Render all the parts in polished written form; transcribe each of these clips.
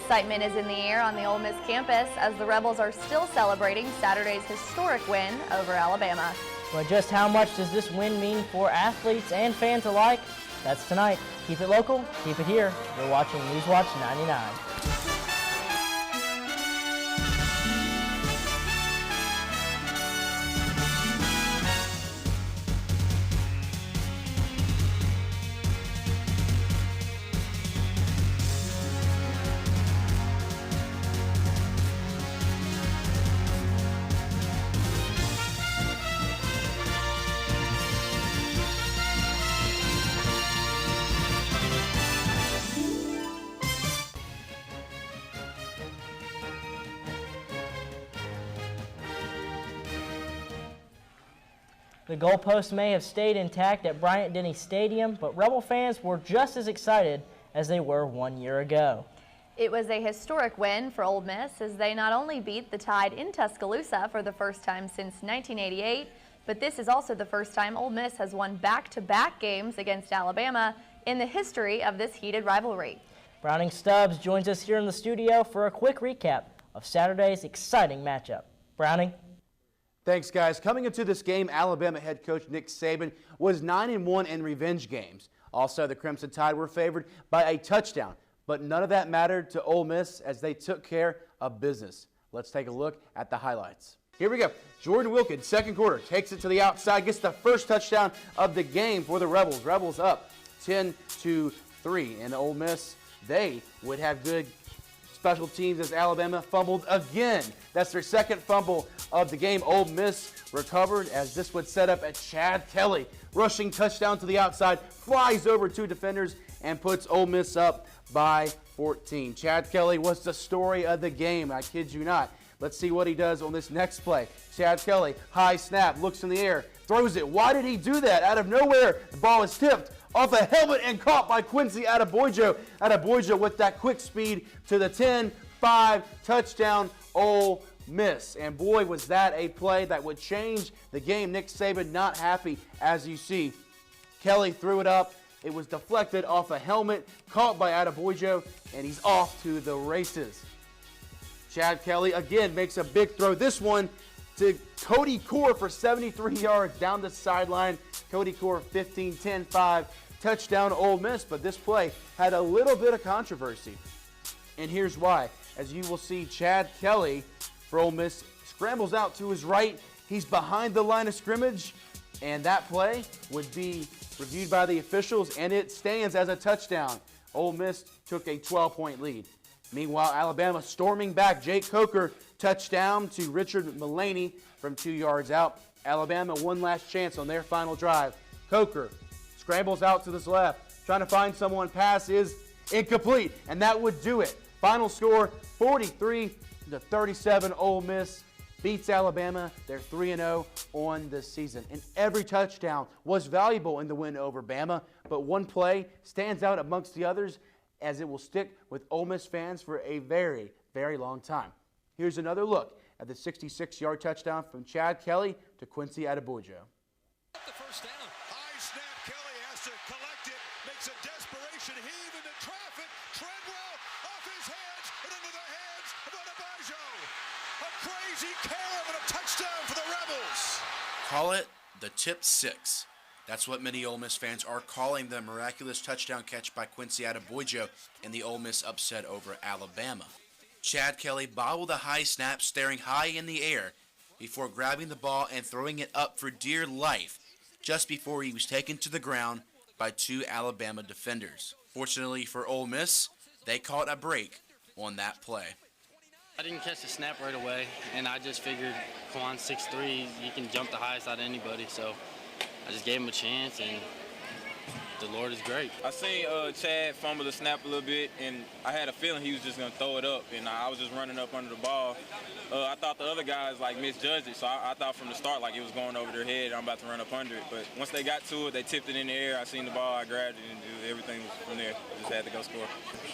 Excitement is in the air on the Ole Miss campus as the Rebels are still celebrating Saturday's historic win over Alabama. But just how much does this win mean for athletes and fans alike? That's tonight. Keep it local, keep it here. You're watching NewsWatch 99. The goalposts may have stayed intact at Bryant-Denny Stadium, but Rebel fans were just as excited as they were 1 year ago. It was a historic win for Ole Miss as they not only beat the Tide in Tuscaloosa for the first time since 1988, but this is also the first time Ole Miss has won back-to-back games against Alabama in the history of this heated rivalry. Browning Stubbs joins us here in the studio for a quick recap of Saturday's exciting matchup. Browning? Thanks, guys. Coming into this game, Alabama head coach Nick Saban was 9-1 in revenge games. Also, the Crimson Tide were favored by a touchdown, but none of that mattered to Ole Miss as they took care of business. Let's take a look at the highlights. Here we go. Jordan Wilkins, second quarter, takes it to the outside, gets the first touchdown of the game for the Rebels. Rebels up 10-3, and Ole Miss, they would have good special teams as Alabama fumbled again. That's their second fumble of the game. Ole Miss recovered as this would set up a Chad Kelly rushing touchdown to the outside, flies over two defenders and puts Ole Miss up by 14. Chad Kelly was the story of the game, I kid you not. Let's see what he does on this next play. Chad Kelly, high snap, looks in the air, throws it. Why did he do that? Out of nowhere, the ball is tipped off a helmet and caught by Quincy Adebojo. Adebojo with that quick speed to the 10-5 touchdown, Ole Miss. And boy, was that a play that would change the game. Nick Saban not happy, as you see. Kelly threw it up. It was deflected off a helmet, caught by Adebojo, and he's off to the races. Chad Kelly again makes a big throw. This one to Cody Core for 73 yards down the sideline. Cody Core 15-10-5 touchdown Ole Miss, but this play had a little bit of controversy. And here's why. As you will see, Chad Kelly for Ole Miss scrambles out to his right. He's behind the line of scrimmage, and that play would be reviewed by the officials, and it stands as a touchdown. Ole Miss took a 12-point lead. Meanwhile, Alabama storming back. Jake Coker touchdown to Richard Mullaney from 2 yards out. Alabama one last chance on their final drive. Coker scrambles out to his left, trying to find someone. Pass is incomplete, and that would do it. Final score 43-37. Ole Miss beats Alabama. They're 3-0 on the season. And every touchdown was valuable in the win over Bama, but one play stands out amongst the others as it will stick with Ole Miss fans for a very, very long time. Here's another look at the 66-yard touchdown from Chad Kelly to Quincy Adebojo. The first down, high snap, Kelly has to collect it, makes a desperation heave into traffic, Treadwell off his hands and into the hands of Adebojo. A crazy carry and a touchdown for the Rebels. Call it the tip six. That's what many Ole Miss fans are calling the miraculous touchdown catch by Quincy Adebojo in the Ole Miss upset over Alabama. Chad Kelly bobbled a high snap, staring high in the air before grabbing the ball and throwing it up for dear life just before he was taken to the ground by two Alabama defenders. Fortunately for Ole Miss, they caught a break on that play. I didn't catch the snap right away, and I just figured Kwan's 6'3", he can jump the highest out of anybody, so I just gave him a chance, and the Lord is great. I seen Chad fumble the snap a little bit, and I had a feeling he was just going to throw it up, and I was just running up under the ball. I thought the other guys, misjudged it, so I thought from the start, it was going over their head, and I'm about to run up under it. But once they got to it, they tipped it in the air. I seen the ball, I grabbed it, and everything was from there. I just had to go score.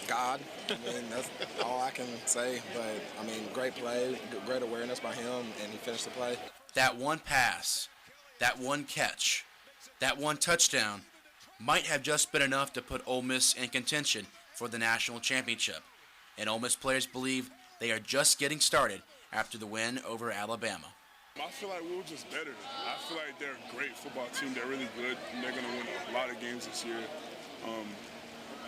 God, that's all I can say. But, great play, great awareness by him, and he finished the play. That one pass, that one catch, that one touchdown might have just been enough to put Ole Miss in contention for the national championship. and Ole Miss players believe they are just getting started after the win over Alabama. I feel like we were just better. I feel like they're a great football team. They're really good, and they're going to win a lot of games this year.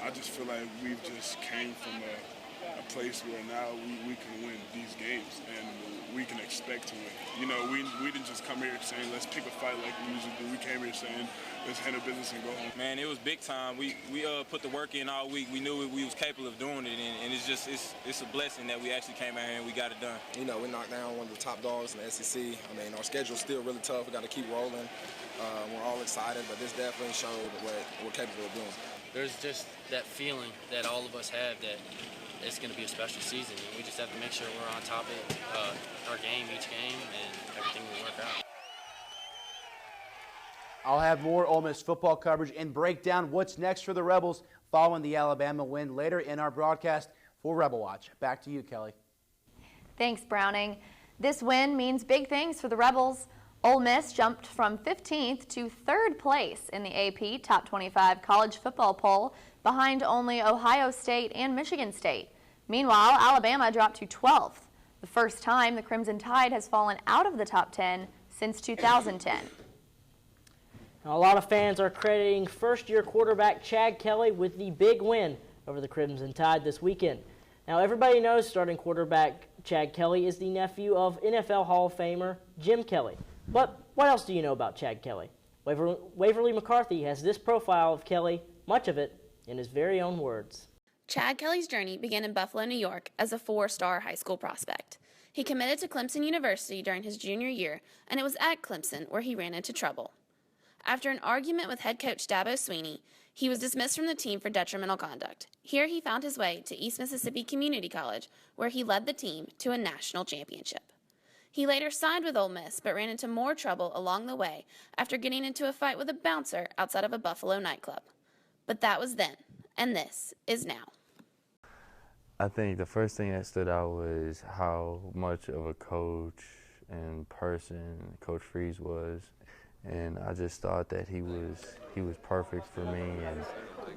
I just feel like we've just came from a place where now we can win these games, and we can expect to win. You know, we didn't just come here saying, let's pick a fight like we usually do. We came here saying, let's handle business and go home. Man, it was big time. We put the work in all week. We knew we was capable of doing it, and it's a blessing that we actually came out here and we got it done. You know, we knocked down one of the top dogs in the SEC. I mean, our schedule's still really tough. We got to keep rolling. We're all excited, but this definitely showed what we're capable of doing. There's just that feeling that all of us have that it's going to be a special season, and we just have to make sure we're on top of our game each game, and everything will work out. I'll have more Ole Miss football coverage and break down what's next for the Rebels following the Alabama win later in our broadcast for Rebel Watch. Back to you, Kelly. Thanks, Browning. This win means big things for the Rebels. Ole Miss jumped from 15th to 3rd place in the AP Top 25 College Football Poll, behind only Ohio State and Michigan State. Meanwhile, Alabama dropped to 12th, the first time the Crimson Tide has fallen out of the top 10 since 2010. Now, a lot of fans are crediting first-year quarterback Chad Kelly with the big win over the Crimson Tide this weekend. Now, everybody knows starting quarterback Chad Kelly is the nephew of NFL Hall of Famer Jim Kelly. But what else do you know about Chad Kelly? Waverly McCarthy has this profile of Kelly, much of it in his very own words. Chad Kelly's journey began in Buffalo, New York as a 4-star high school prospect. He committed to Clemson University during his junior year, and it was at Clemson where he ran into trouble. After an argument with head coach Dabo Sweeney, he was dismissed from the team for detrimental conduct. Here he found his way to East Mississippi Community College, where he led the team to a national championship. He later signed with Ole Miss, but ran into more trouble along the way after getting into a fight with a bouncer outside of a Buffalo nightclub. But that was then, and this is now. I think the first thing that stood out was how much of a coach and person Coach Freeze was, and I just thought that he was perfect for me, and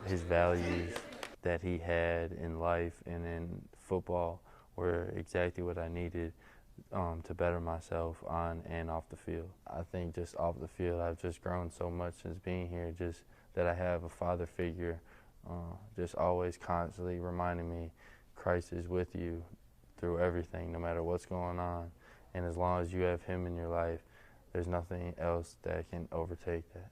his values that he had in life and in football were exactly what I needed to better myself on and off the field. I think just off the field, I've just grown so much since being here, just that I have a father figure, just always constantly reminding me Christ is with you through everything, no matter what's going on. And as long as you have him in your life, there's nothing else that can overtake that.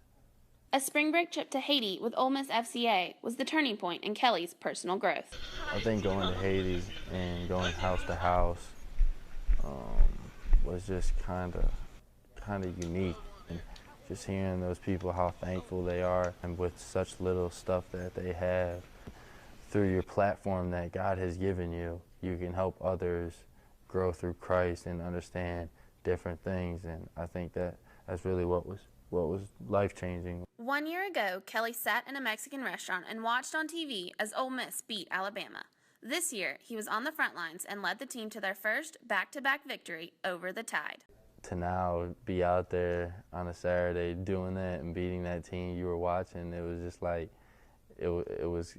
A spring break trip to Haiti with Ole Miss FCA was the turning point in Kelly's personal growth. I think going to Haiti and going house to house was just kind of unique. And just hearing those people, how thankful they are, and with such little stuff that they have, through your platform that God has given you, you can help others grow through Christ and understand different things. And I think that's really what was life-changing. 1 year ago, Kelly sat in a Mexican restaurant and watched on TV as Ole Miss beat Alabama. This year, he was on the front lines and led the team to their first back-to-back victory over the Tide. To now be out there on a Saturday doing that and beating that team you were watching, it was just like, it was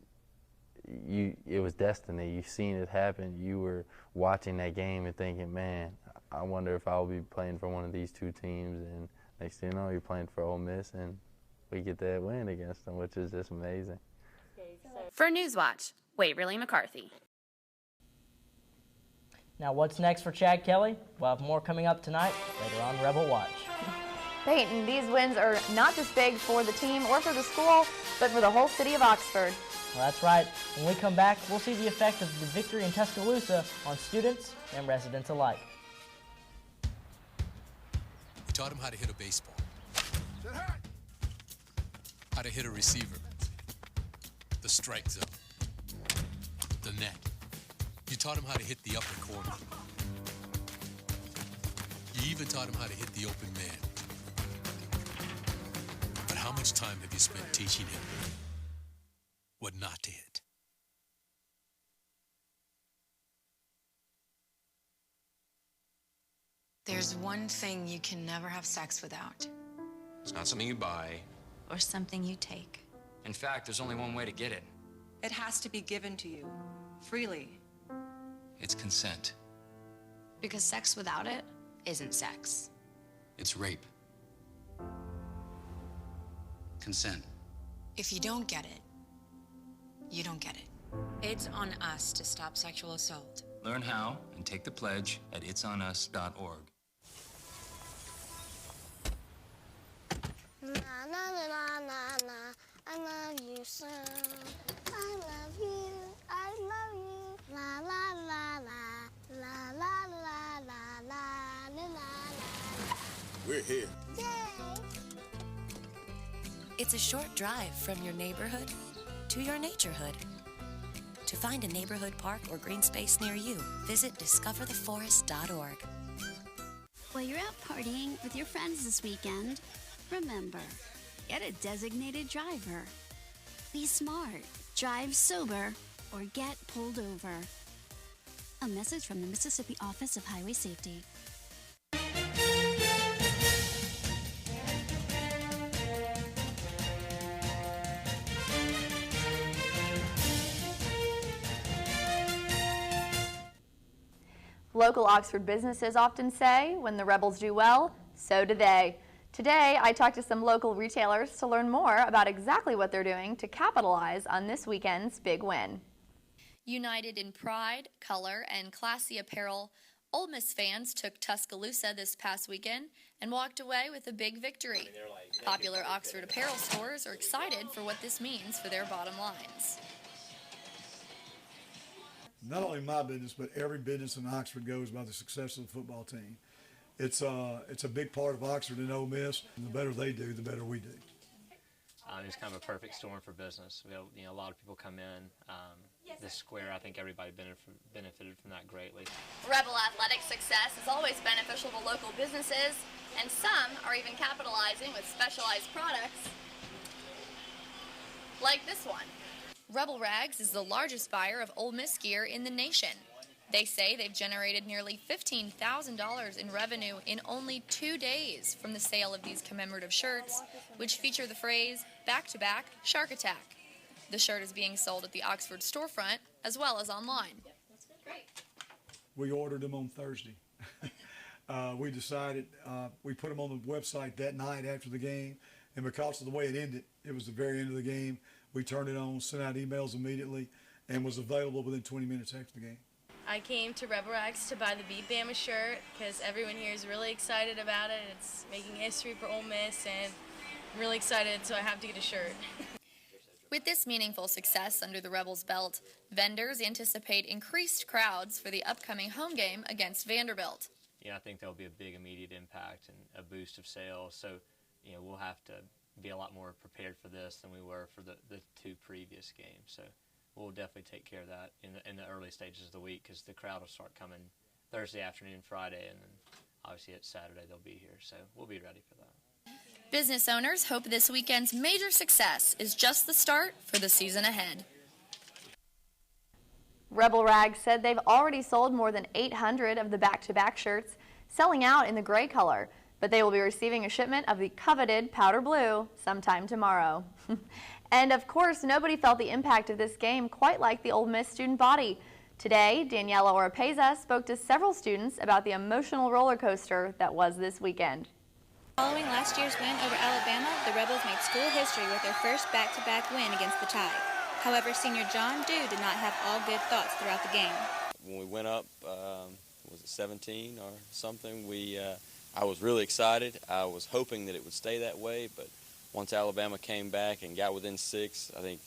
destiny. You've seen it happen. You were watching that game and thinking, man, I wonder if I'll be playing for one of these two teams. And next thing you know, you're playing for Ole Miss, and we get that win against them, which is just amazing. For NewsWatch, Waverly McCarthy. Now, what's next for Chad Kelly? We'll have more coming up tonight, later on Rebel Watch. Peyton, these wins are not just big for the team or for the school, but for the whole city of Oxford. Well, that's right. When we come back, we'll see the effect of the victory in Tuscaloosa on students and residents alike. We taught him how to hit a baseball, how to hit a receiver, the strike zone, the net. You taught him how to hit the upper corner. You even taught him how to hit the open man. But how much time have you spent teaching him what not to hit? There's one thing you can never have sex without. It's not something you buy. Or something you take. In fact, there's only one way to get it. It has to be given to you, freely. consent. Because sex without it isn't sex. It's rape. Consent. If you don't get it, you don't get it. It's on us to stop sexual assault. Learn how and take the pledge at itsonus.org. Na na na na na na, I love you so. I love you, I love you. La la la la, la la la la la la la. We're here. Yay! It's a short drive from your neighborhood to your naturehood. To find a neighborhood park or green space near you, visit discovertheforest.org. While you're out partying with your friends this weekend, remember, get a designated driver. Be smart, drive sober, or get pulled over. A message from the Mississippi Office of Highway Safety. Local Oxford businesses often say, when the Rebels do well, so do they. Today, I talked to some local retailers to learn more about exactly what they're doing to capitalize on this weekend's big win. United in pride, color, and classy apparel, Ole Miss fans took Tuscaloosa this past weekend and walked away with a big victory. Popular Oxford apparel stores are excited for what this means for their bottom lines. Not only my business, but every business in Oxford goes by the success of the football team. It's a big part of Oxford and Ole Miss, and the better they do, the better we do. It's kind of a perfect storm for business. We have, a lot of people come in. This square, I think everybody benefited from that greatly. Rebel athletic success is always beneficial to local businesses, and some are even capitalizing with specialized products like this one. Rebel Rags is the largest buyer of Ole Miss gear in the nation. They say they've generated nearly $15,000 in revenue in only 2 days from the sale of these commemorative shirts, which feature the phrase, "Back-to-back Shark Attack." The shirt is being sold at the Oxford storefront as well as online. We ordered them on Thursday. We decided, we put them on the website that night after the game, and because of the way it ended, it was the very end of the game, we turned it on, sent out emails immediately, and was available within 20 minutes after the game. I came to Rebel Rags to buy the Beat Bama shirt because everyone here is really excited about it. It's making history for Ole Miss, and I'm really excited, so I have to get a shirt. With this meaningful success under the Rebels' belt, vendors anticipate increased crowds for the upcoming home game against Vanderbilt. I think there'll be a big immediate impact and a boost of sales. So, we'll have to be a lot more prepared for this than we were for the 2 previous games. So we'll definitely take care of that in the early stages of the week, because the crowd will start coming Thursday afternoon, Friday, and then obviously it's Saturday they'll be here. So we'll be ready for that. Business owners hope this weekend's major success is just the start for the season ahead. Rebel Rags said they've already sold more than 800 of the back-to-back shirts, selling out in the gray color, but they will be receiving a shipment of the coveted powder blue sometime tomorrow. And of course, nobody felt the impact of this game quite like the Ole Miss student body. Today, Daniela Oropeza spoke to several students about the emotional roller coaster that was this weekend. Following last year's win over Alabama, the Rebels made school history with their first back-to-back win against the Tide. However, senior John Dew did not have all good thoughts throughout the game. When we went up, was it 17 or something, I was really excited. I was hoping that it would stay that way, but once Alabama came back and got within 6, I think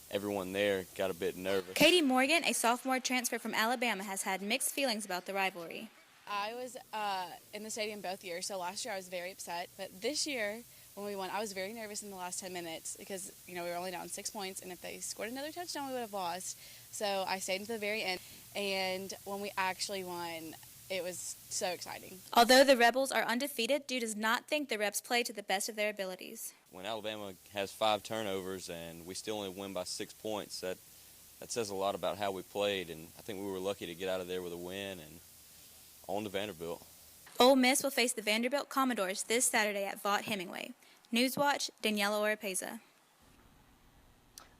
everyone there got a bit nervous. Katie Morgan, a sophomore transfer from Alabama, has had mixed feelings about the rivalry. I was in the stadium both years, so last year I was very upset. But this year, when we won, I was very nervous in the last 10 minutes because, we were only down 6 points, and if they scored another touchdown, we would have lost. So I stayed until the very end, and when we actually won, it was so exciting. Although the Rebels are undefeated, Dew does not think the Rebs play to the best of their abilities. When Alabama has 5 turnovers and we still only win by 6 points, that says a lot about how we played, and I think we were lucky to get out of there with a win and on to Vanderbilt. Ole Miss will face the Vanderbilt Commodores this Saturday at Vaught Hemingway. NewsWatch, Daniela Oropeza.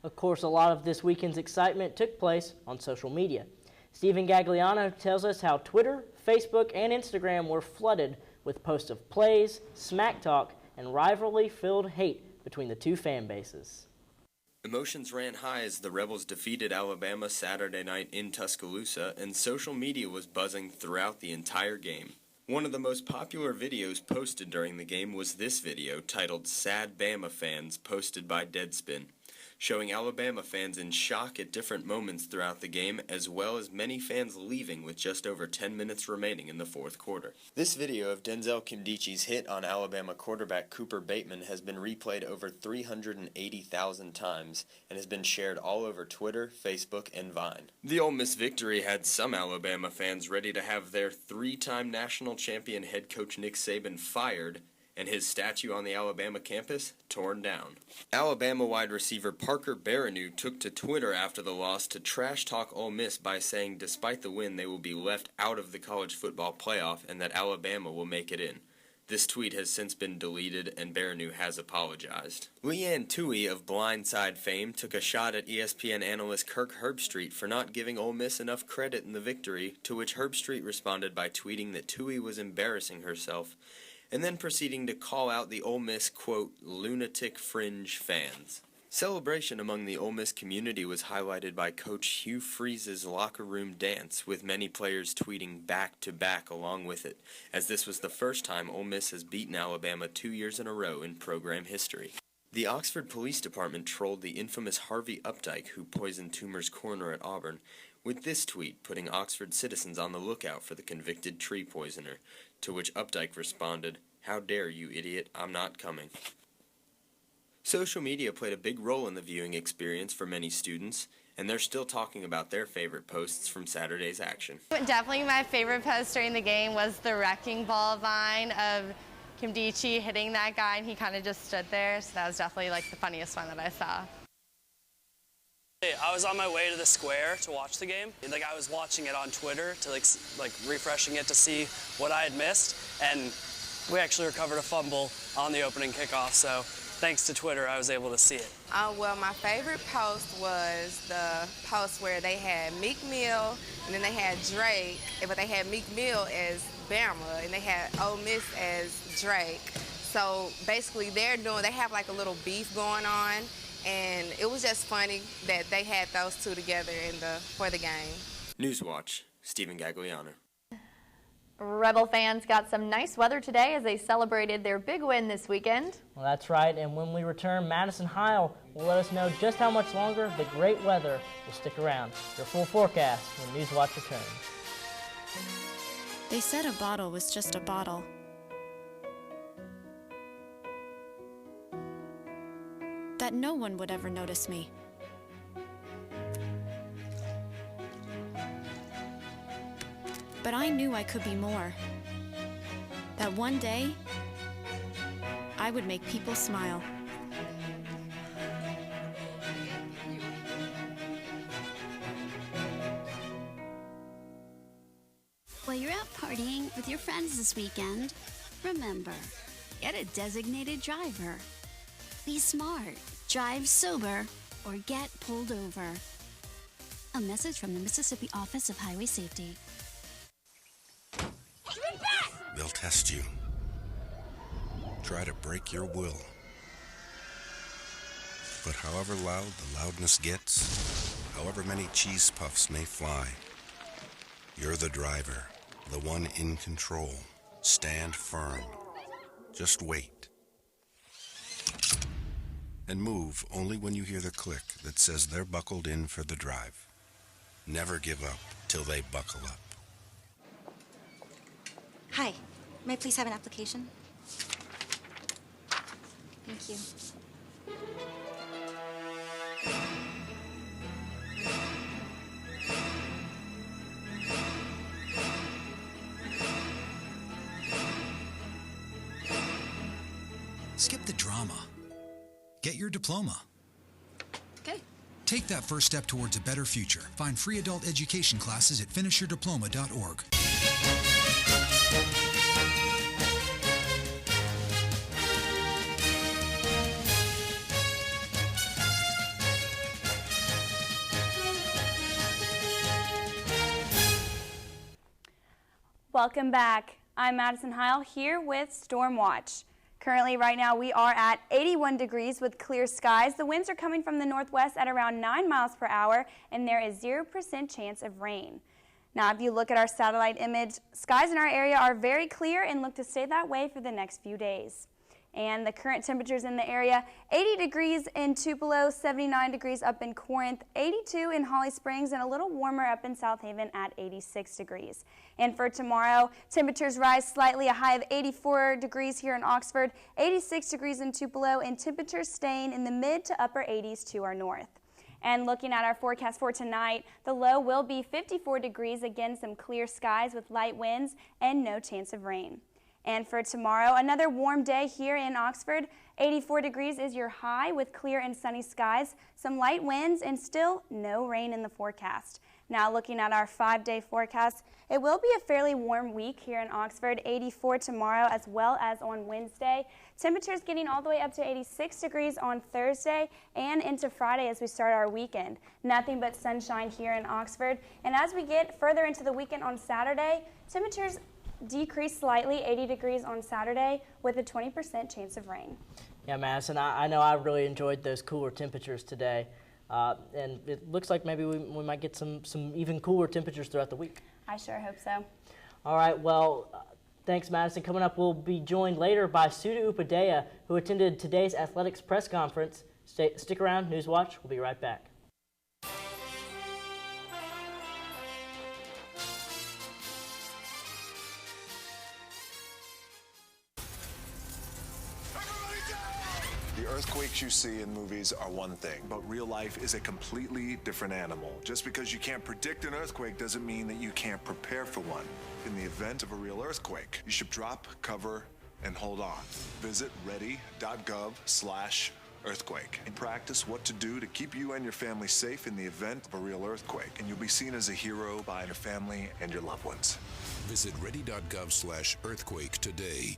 Of course, a lot of this weekend's excitement took place on social media. Stephen Gagliano tells us how Twitter, Facebook, and Instagram were flooded with posts of plays, smack talk, and rivalry-filled hate between the two fan bases. Emotions ran high as the Rebels defeated Alabama Saturday night in Tuscaloosa, and social media was buzzing throughout the entire game. One of the most popular videos posted during the game was this video titled "Sad Bama Fans," posted by Deadspin, showing Alabama fans in shock at different moments throughout the game, as well as many fans leaving with just over 10 minutes remaining in the fourth quarter. This video of Denzel Kimdichi's hit on Alabama quarterback Cooper Bateman has been replayed over 380,000 times and has been shared all over Twitter, Facebook, and Vine. The Ole Miss victory had some Alabama fans ready to have their three-time national champion head coach Nick Saban fired and his statue on the Alabama campus torn down. Alabama wide receiver Parker Barreneau took to Twitter after the loss to trash talk Ole Miss by saying despite the win they will be left out of the college football playoff and that Alabama will make it in. This tweet has since been deleted and Barreneau has apologized. Leanne Toohey of Blindside fame took a shot at ESPN analyst Kirk Herbstreit for not giving Ole Miss enough credit in the victory, to which Herbstreit responded by tweeting that Toohey was embarrassing herself and then proceeding to call out the Ole Miss, quote, lunatic fringe fans. Celebration among the Ole Miss community was highlighted by Coach Hugh Freeze's locker room dance, with many players tweeting back-to-back along with it, as this was the first time Ole Miss has beaten Alabama 2 years in a row in program history. The Oxford Police Department trolled the infamous Harvey Updike, who poisoned Toomer's Corner at Auburn, with this tweet putting Oxford citizens on the lookout for the convicted tree poisoner, to which Updike responded, "How dare you, idiot, I'm not coming." Social media played a big role in the viewing experience for many students, and they're still talking about their favorite posts from Saturday's action. Definitely my favorite post during the game was the wrecking ball vine of Kimdichi hitting that guy, and he kind of just stood there, so that was definitely like the funniest one that I saw. I was on my way to the square to watch the game. Like, I was watching it on Twitter to like refreshing it to see what I had missed, and we actually recovered a fumble on the opening kickoff, so thanks to Twitter I was able to see it. Well, my favorite post was the post where they had Meek Mill and then they had Drake, but they had Meek Mill as Bama and they had Ole Miss as Drake. So basically they have like a little beef going on, and it was just funny that they had those two together for the game. NewsWatch, Stephen Gagliano. Rebel fans got some nice weather today as they celebrated their big win this weekend. Well, that's right, and when we return, Madison Heil will let us know just how much longer the great weather will stick around. Your full forecast when NewsWatch returns. They said a bottle was just a bottle. That no one would ever notice me. But I knew I could be more. That one day, I would make people smile. While you're out partying with your friends this weekend, remember, get a designated driver. Be smart, drive sober, or get pulled over. A message from the Mississippi Office of Highway Safety. They'll test you. Try to break your will. But however loud the loudness gets, however many cheese puffs may fly, you're the driver, the one in control. Stand firm. Just wait. And move only when you hear the click that says they're buckled in for the drive. Never give up till they buckle up. Hi, may I please have an application? Thank you. Skip the drama. Get your diploma. Okay. Take that first step towards a better future. Find free adult education classes at finishyourdiploma.org. Welcome back. I'm Madison Heil here with Storm Watch. Currently, right now, we are at 81 degrees with clear skies. The winds are coming from the northwest at around 9 miles per hour, and there is 0% chance of rain. Now, if you look at our satellite image, skies in our area are very clear and look to stay that way for the next few days. And the current temperatures in the area, 80 degrees in Tupelo, 79 degrees up in Corinth, 82 in Holly Springs, and a little warmer up in South Haven at 86 degrees. And for tomorrow, temperatures rise slightly, a high of 84 degrees here in Oxford, 86 degrees in Tupelo, and temperatures staying in the mid to upper 80s to our north. And looking at our forecast for tonight, the low will be 54 degrees, again some clear skies with light winds and no chance of rain. And for tomorrow, another warm day here in Oxford. 84 degrees is your high with clear and sunny skies, some light winds, and still no rain in the forecast. Now looking at our 5-day forecast, it will be a fairly warm week here in Oxford. 84 tomorrow as well as on Wednesday. Temperatures getting all the way up to 86 degrees on Thursday and into Friday as we start our weekend. Nothing but sunshine here in Oxford. And as we get further into the weekend on Saturday, temperatures decrease slightly, 80 degrees on Saturday with a 20% chance of rain. Yeah, Madison, I know I really enjoyed those cooler temperatures today. And it looks like maybe we might get some even cooler temperatures throughout the week. I sure hope so. All right, well, thanks, Madison. Coming up, we'll be joined later by Suda Upadhyaya, who attended today's athletics press conference. Stick around, NewsWatch. We'll be right back. The earthquakes you see in movies are one thing, but real life is a completely different animal. Just because you can't predict an earthquake doesn't mean that you can't prepare for one. In the event of a real earthquake, you should drop, cover, and hold on. Visit ready.gov/earthquake and practice what to do to keep you and your family safe in the event of a real earthquake. And you'll be seen as a hero by your family and your loved ones. Visit ready.gov/earthquake today.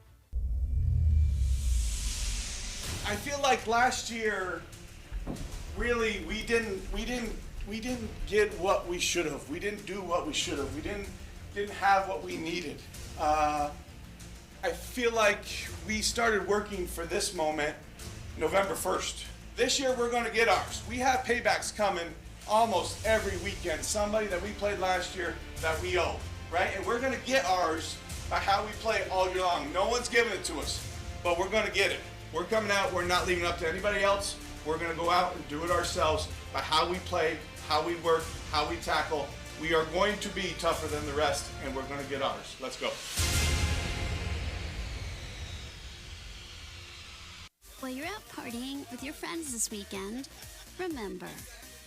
I feel like last year, really, we didn't get what we should have. We didn't do what we should have. We didn't have what we needed. I feel like we started working for this moment November 1st. This year we're going to get ours. We have paybacks coming almost every weekend. Somebody that we played last year that we owe, right? And we're going to get ours by how we play all year long. No one's giving it to us, but we're going to get it. We're coming out, we're not leaving it up to anybody else. We're gonna go out and do it ourselves by how we play, how we work, how we tackle. We are going to be tougher than the rest, and we're gonna get ours. Let's go. While you're out partying with your friends this weekend, remember,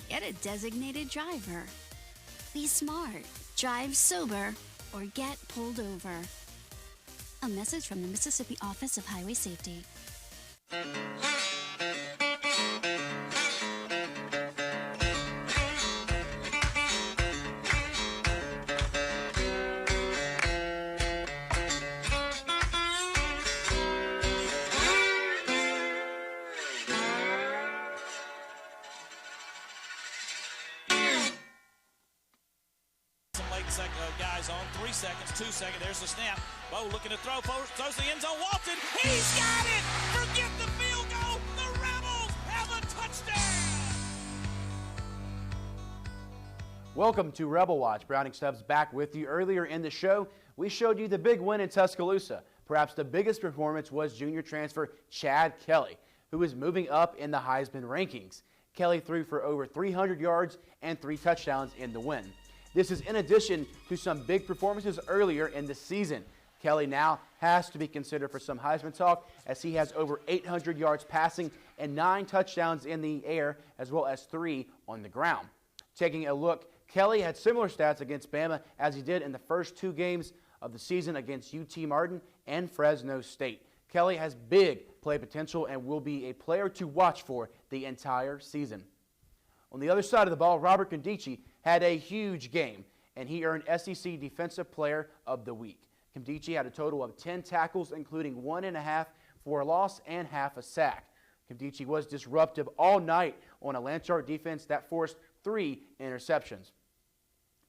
get a designated driver. Be smart, drive sober, or get pulled over. A message from the Mississippi Office of Highway Safety. Guys on 3 seconds, 2 seconds. There's the snap. Bo looking to throw, throws the end zone. Walton, he's got it. Forget the field goal. The Rebels have a touchdown. Welcome to Rebel Watch. Browning Stubbs back with you. Earlier in the show, we showed you the big win in Tuscaloosa. Perhaps the biggest performance was junior transfer Chad Kelly, who is moving up in the Heisman rankings. Kelly threw for over 300 yards and 3 touchdowns in the win. This is in addition to some big performances earlier in the season. Kelly now has to be considered for some Heisman talk as he has over 800 yards passing and 9 touchdowns in the air as well as 3 on the ground. Taking a look, Kelly had similar stats against Bama as he did in the first 2 games of the season against UT Martin and Fresno State. Kelly has big play potential and will be a player to watch for the entire season. On the other side of the ball, Robert Condici had a huge game, and he earned SEC Defensive Player of the Week. Condici had a total of 10 tackles, including 1.5 for a loss and half a sack. Condici was disruptive all night on a Lanchart defense that forced 3 interceptions.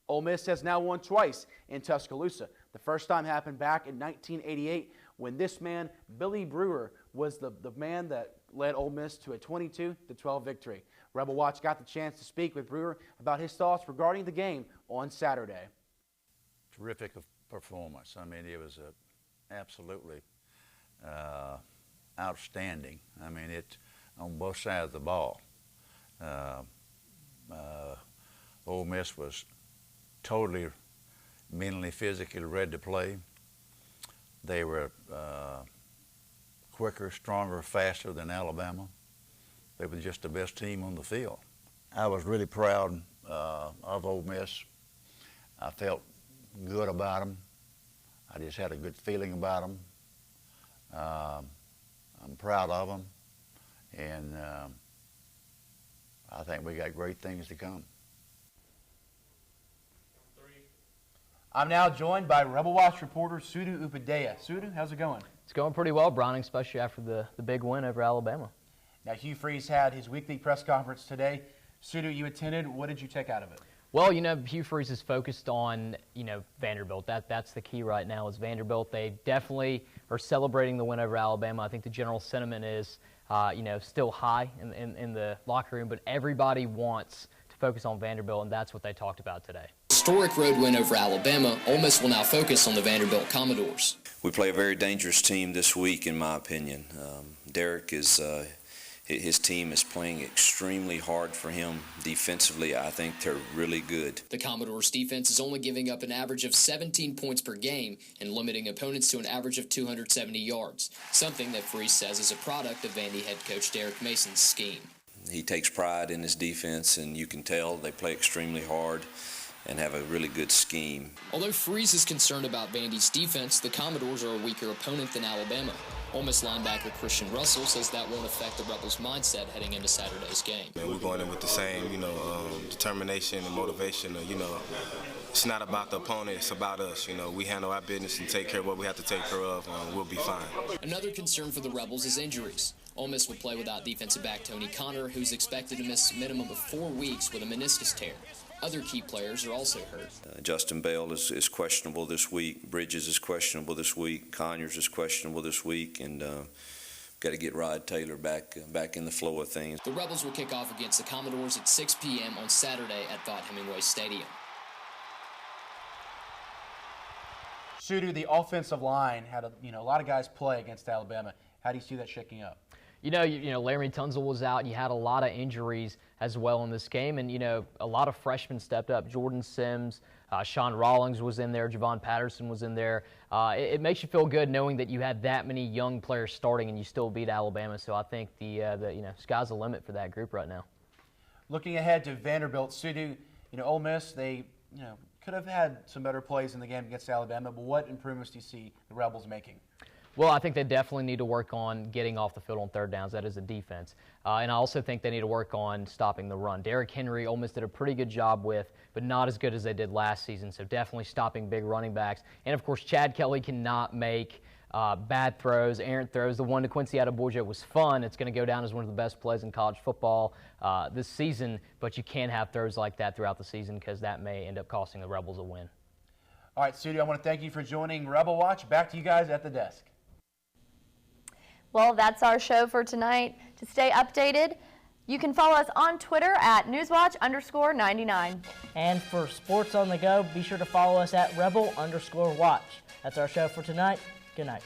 Ole Miss has now won twice in Tuscaloosa. The first time happened back in 1988 when this man, Billy Brewer, was the man that led Ole Miss to a 22-12 victory. Rebel Watch got the chance to speak with Brewer about his thoughts regarding the game on Saturday. Terrific performance. I mean, it was absolutely outstanding. I mean, it on both sides of the ball. Ole Miss was totally mentally, physically ready to play. They were quicker, stronger, faster than Alabama. They were just the best team on the field. I was really proud of Ole Miss. I felt good about them. I just had a good feeling about them. I'm proud of them, and I think we got great things to come. I'm now joined by Rebel Watch reporter Sudu Upadea. Sudu, how's it going? It's going pretty well, Browning, especially after the big win over Alabama. Now, Hugh Freeze had his weekly press conference today. Sudu, you attended. What did you take out of it? Well, Hugh Freeze is focused on, Vanderbilt. That's the key right now is Vanderbilt. They definitely are celebrating the win over Alabama. I think the general sentiment is, still high in the locker room, but everybody wants to focus on Vanderbilt, and that's what they talked about today. Historic road win over Alabama, Ole Miss will now focus on the Vanderbilt Commodores. We play a very dangerous team this week, in my opinion. Derek is, his team is playing extremely hard for him defensively. I think they're really good. The Commodores' defense is only giving up an average of 17 points per game and limiting opponents to an average of 270 yards, something that Freeze says is a product of Vandy head coach Derek Mason's scheme. He takes pride in his defense, and you can tell they play extremely hard and have a really good scheme. Although Freeze is concerned about Vandy's defense, the Commodores are a weaker opponent than Alabama. Ole Miss linebacker Christian Russell says that won't affect the Rebels' mindset heading into Saturday's game. We're going in with the same, determination and motivation. It's not about the opponent, it's about us. We handle our business and take care of what we have to take care of, and we'll be fine. Another concern for the Rebels is injuries. Ole Miss will play without defensive back Tony Connor, who's expected to miss a minimum of 4 weeks with a meniscus tear. Other key players are also hurt. Justin Bell is questionable this week. Bridges is questionable this week. Conyers is questionable this week, and got to get Rod Taylor back in the flow of things. The Rebels will kick off against the Commodores at 6 p.m. on Saturday at Vaught-Hemingway Stadium. Sudu, the offensive line had a lot of guys play against Alabama. How do you see that shaking up? Laramie Tunzel was out, and you had a lot of injuries as well in this game, and a lot of freshmen stepped up. Jordan Sims, Sean Rawlings was in there, Javon Patterson was in there. It makes you feel good knowing that you had that many young players starting and you still beat Alabama. So I think the sky's the limit for that group right now. Looking ahead to Vanderbilt, Sudu, Ole Miss, they could have had some better plays in the game against Alabama, but what improvements do you see the Rebels making? Well, I think they definitely need to work on getting off the field on third downs. That is a defense. And I also think they need to work on stopping the run. Derrick Henry, Ole Miss did a pretty good job with, but not as good as they did last season. So definitely stopping big running backs. And, of course, Chad Kelly cannot make bad throws, errant throws. The one to Quincy Adeboye was fun. It's going to go down as one of the best plays in college football this season. But you can't have throws like that throughout the season because that may end up costing the Rebels a win. All right, Sudu, I want to thank you for joining Rebel Watch. Back to you guys at the desk. Well, that's our show for tonight. To stay updated, you can follow us on Twitter at NewsWatch_99. And for sports on the go, be sure to follow us at Rebel_Watch. That's our show for tonight. Good night.